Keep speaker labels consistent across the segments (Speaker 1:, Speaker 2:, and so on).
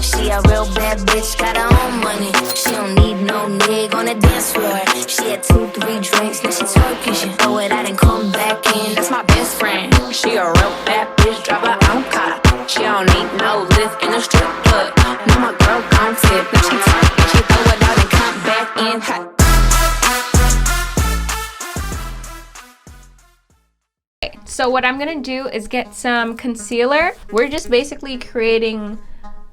Speaker 1: She a real bad bitch, got her own money. She don't need no nigga on the dance floor. She had 2-3 drinks, now she twerking. She throw it out and come back in. That's my best friend. She a real bad bitch, drive her own car. She don't need no lift in a strip club. No, my girl gon' tip. Now she twerking, she throw it out and come back in hot.
Speaker 2: So what I'm gonna do is get some concealer. We're just basically creating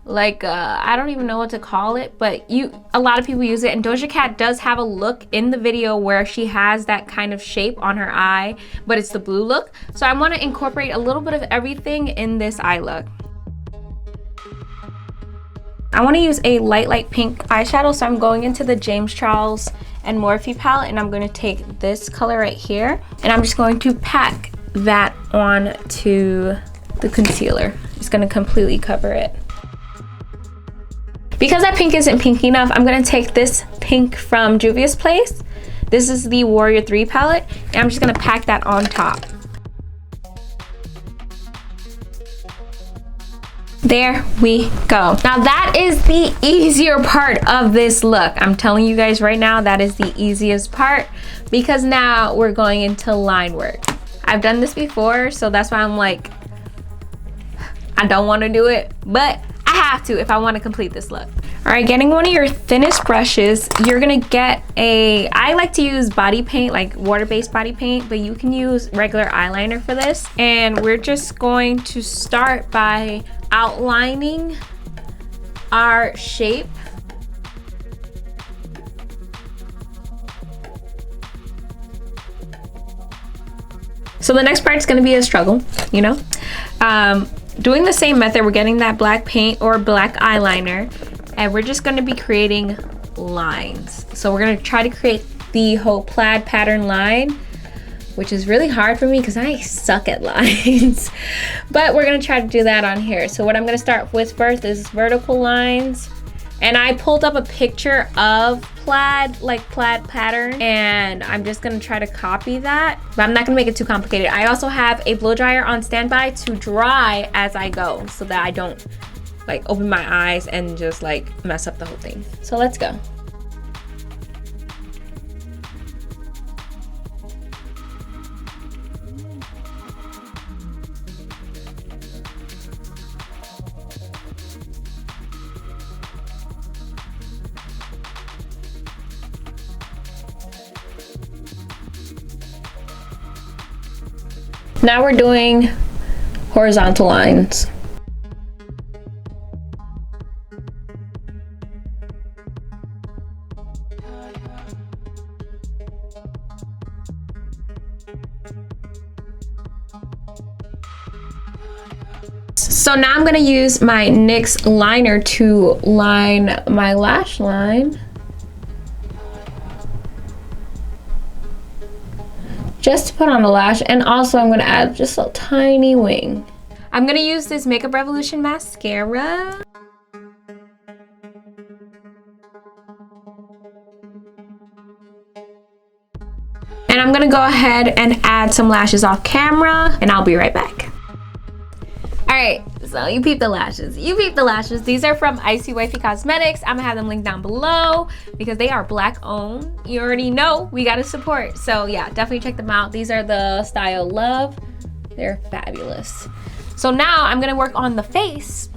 Speaker 2: like I don't even know what to call it, but a lot of people use it, and Doja Cat does have a look in the video where she has that kind of shape on her eye, but it's the blue look. So I want to incorporate a little bit of everything in this eye look. I want to use a light pink eyeshadow, so I'm going into the James Charles and Morphe palette, and I'm going to take this color right here, and I'm just going to pack that on to the concealer. It's going to completely cover it. Because that pink isn't pink enough, I'm going to take this pink from Juvia's Place. This is the Warrior 3 palette, and I'm just going to pack that on top. There we go. Now that is the easier part of this look. I'm telling you guys right now, that is the easiest part, because now we're going into line work. I've done this before, so that's why I'm like, I don't want to do it, but I have to if I want to complete this look. All right, getting one of your thinnest brushes, you're gonna get I like to use body paint, like water-based body paint, but you can use regular eyeliner for this. And we're just going to start by outlining our shape. So the next part is gonna be a struggle, you know? Doing the same method, we're getting that black paint or black eyeliner, and we're just gonna be creating lines. So we're gonna try to create the whole plaid pattern line, which is really hard for me because I suck at lines. But we're gonna try to do that on here. So what I'm gonna start with first is vertical lines. And I pulled up a picture of plaid, like plaid pattern, and I'm just gonna try to copy that, but I'm not gonna make it too complicated. I also have a blow dryer on standby to dry as I go, so that I don't like open my eyes and just like mess up the whole thing. So let's go. Now we're doing horizontal lines. So now I'm gonna use my NYX liner to line my lash line. Just to put on a lash, and also I'm gonna add just a tiny wing. I'm gonna use this Makeup Revolution mascara. And I'm gonna go ahead and add some lashes off camera, and I'll be right back. All right, so you peep the lashes. You peep the lashes. These are from Icy Wifey Cosmetics. I'm gonna have them linked down below because they are Black owned. You already know we gotta support. So yeah, definitely check them out. These are the style Love. They're fabulous. So now I'm gonna work on the face,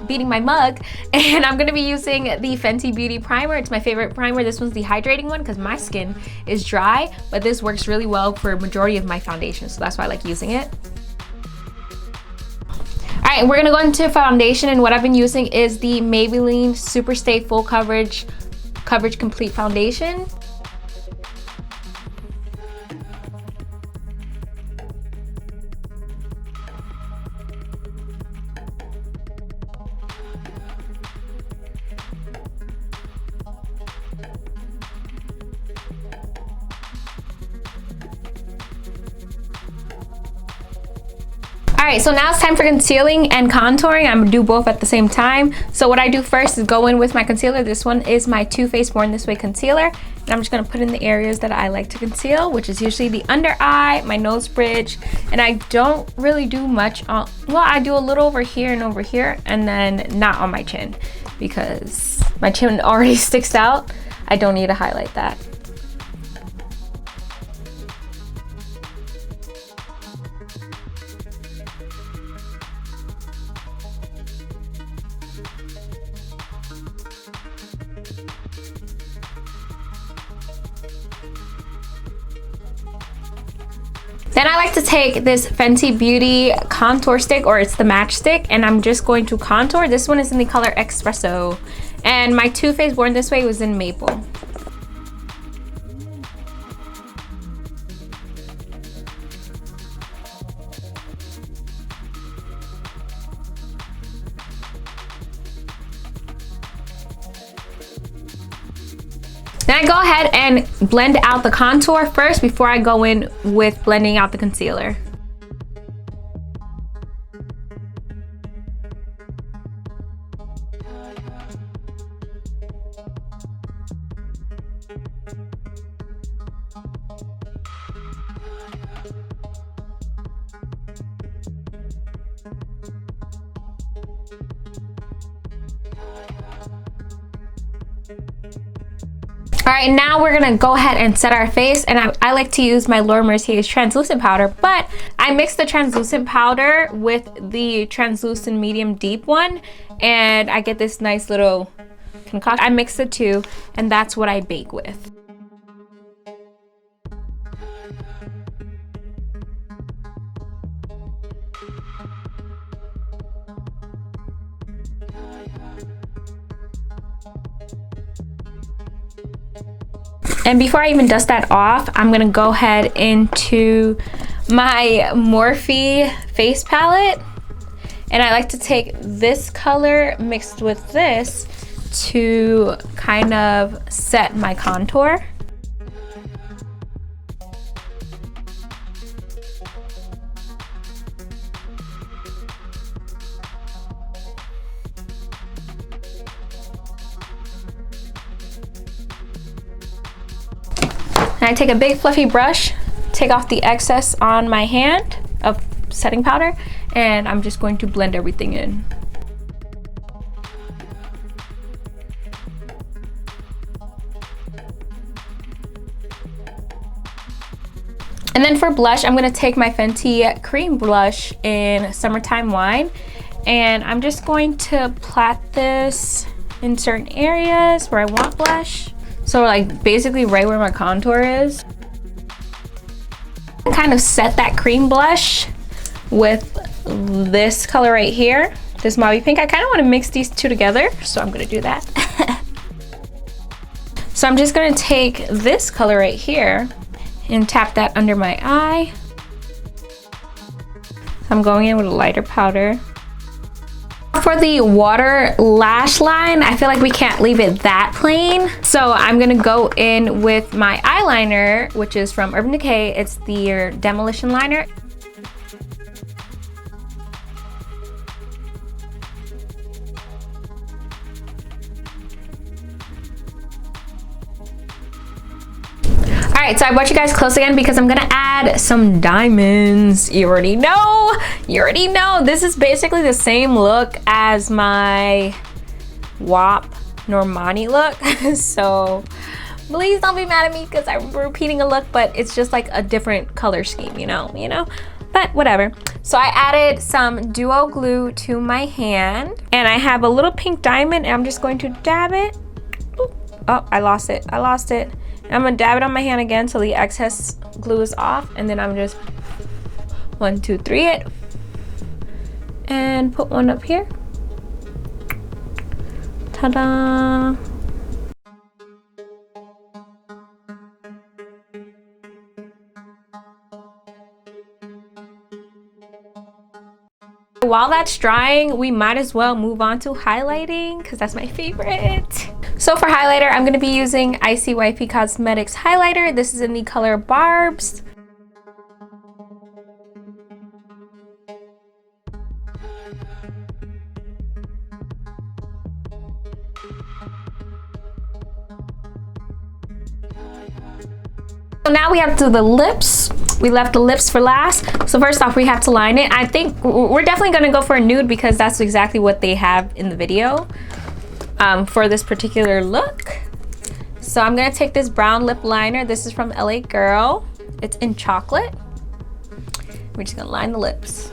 Speaker 2: beating my mug, and I'm gonna be using the Fenty Beauty primer. It's my favorite primer. This one's the hydrating one because my skin is dry, but this works really well for a majority of my foundation, so that's why I like using it. All right, we're gonna go into foundation, and what I've been using is the Maybelline Superstay Full Coverage Complete Foundation. All right, so now it's time for concealing and contouring. I'm gonna do both at the same time. So what I do first is go in with my concealer. This one is my Too Faced Born This Way concealer, And I'm just gonna put in the areas that I like to conceal, which is usually the under eye, my nose bridge, and I don't really do much on, well, I do a little over here, and then not on my chin because my chin already sticks out. I don't need to highlight that. Then I like to take this Fenty Beauty contour stick, or it's the match stick, and I'm just going to contour. This one is in the color Espresso, and my Too Faced Born This Way was in Maple. Then I go ahead and blend out the contour first before I go in with blending out the concealer. All right, now we're gonna go ahead and set our face, and I like to use my Laura Mercier's translucent powder, but I mix the translucent powder with the translucent medium deep one, and I get this nice little concoction. I mix the two, and that's what I bake with. And before I even dust that off, I'm gonna go ahead into my Morphe face palette. And I like to take this color mixed with this to kind of set my contour. And I take a big fluffy brush, take off the excess on my hand of setting powder, and I'm just going to blend everything in. And then for blush, I'm gonna take my Fenty cream blush in Summertime Wine, and I'm just going to plait this in certain areas where I want blush. So like basically right where my contour is. Kind of set that cream blush with this color right here, this mauve pink. I kind of want to mix these two together, so I'm gonna do that. So I'm just gonna take this color right here and tap that under my eye. I'm going in with a lighter powder. For the water lash line, I feel like we can't leave it that plain. So I'm gonna go in with my eyeliner, which is from Urban Decay. It's the Demolition Liner. All right, so I brought you guys close again because I'm gonna add some diamonds. You already know. This is basically the same look as my WAP Normani look. So please don't be mad at me because I'm repeating a look, but it's just like a different color scheme, you know? But whatever. So I added some duo glue to my hand, and I have a little pink diamond, and I'm just going to dab it. Ooh. Oh, I lost it. I'm gonna dab it on my hand again till the excess glue is off, and then I'm just 1, 2, 3 it, and put one up here. Ta-da! While that's drying, we might as well move on to highlighting because that's my favorite. So for highlighter, I'm going to be using Icy Wifey Cosmetics highlighter. This is in the color Barbs. So now we have to do the lips. We left the lips for last. So first off, we have to line it. I think we're definitely gonna go for a nude because that's exactly what they have in the video for this particular look. So I'm gonna take this brown lip liner. This is from LA Girl. It's in chocolate. We're just gonna line the lips.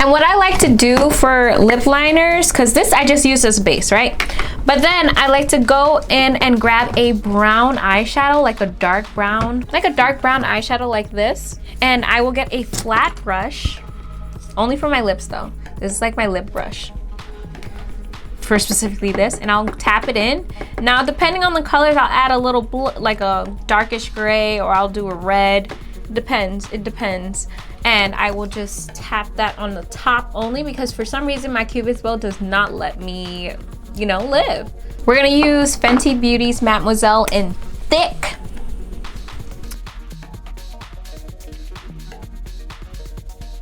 Speaker 2: And what I like to do for lip liners, because this I just use as base, right? But then I like to go in and grab a brown eyeshadow, like a dark brown eyeshadow like this. And I will get a flat brush, only for my lips though. This is like my lip brush for specifically this, and I'll tap it in. Now, depending on the colors, I'll add a little blue, like a darkish gray, or I'll do a red. It depends. And I will just tap that on the top only because for some reason my Cupid's bow does not let me, you know, live. We're gonna use Fenty Beauty's Mademoiselle in Thick.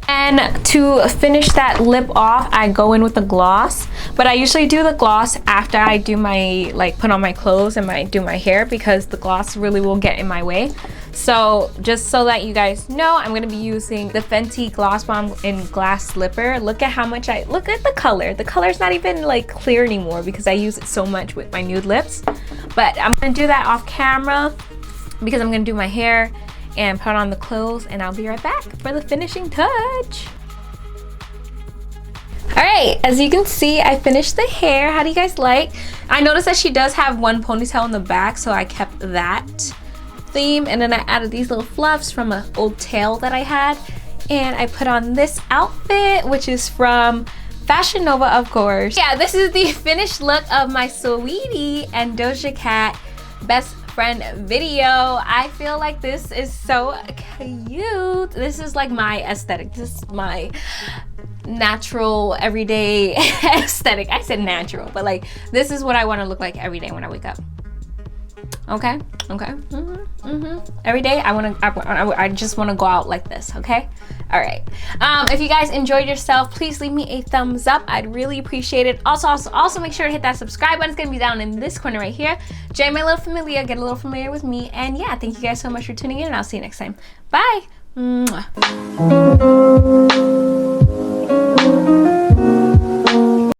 Speaker 2: And to finish that lip off, I go in with the gloss. But I usually do the gloss after I do my, like, put on my clothes and do my hair because the gloss really will get in my way. So just so that you guys know, I'm gonna be using the Fenty Gloss Bomb in Glass Slipper. Look at how much look at the color. The color's not even like clear anymore because I use it so much with my nude lips. But I'm gonna do that off camera because I'm gonna do my hair and put on the clothes, and I'll be right back for the finishing touch. All right, as you can see, I finished the hair. How do you guys like? I noticed that she does have one ponytail in the back, so I kept that theme, and then I added these little fluffs from an old tail that I had, and I put on this outfit, which is from Fashion Nova, of course. Yeah, this is the finished look of my Saweetie and Doja Cat best friend video. I feel like this is so cute. This is like my aesthetic. This is my natural everyday aesthetic. I said natural, but like this is what I want to look like every day when I wake up. Okay. Every day I just want to go out like this. Okay. All right. If you guys enjoyed yourself, please leave me a thumbs up. I'd really appreciate it. Also make sure to hit that subscribe button. It's gonna be down in this corner right here. Join my little familia, get a little familiar with me, and yeah, thank you guys so much for tuning in, and I'll see you next time. Bye. Mwah.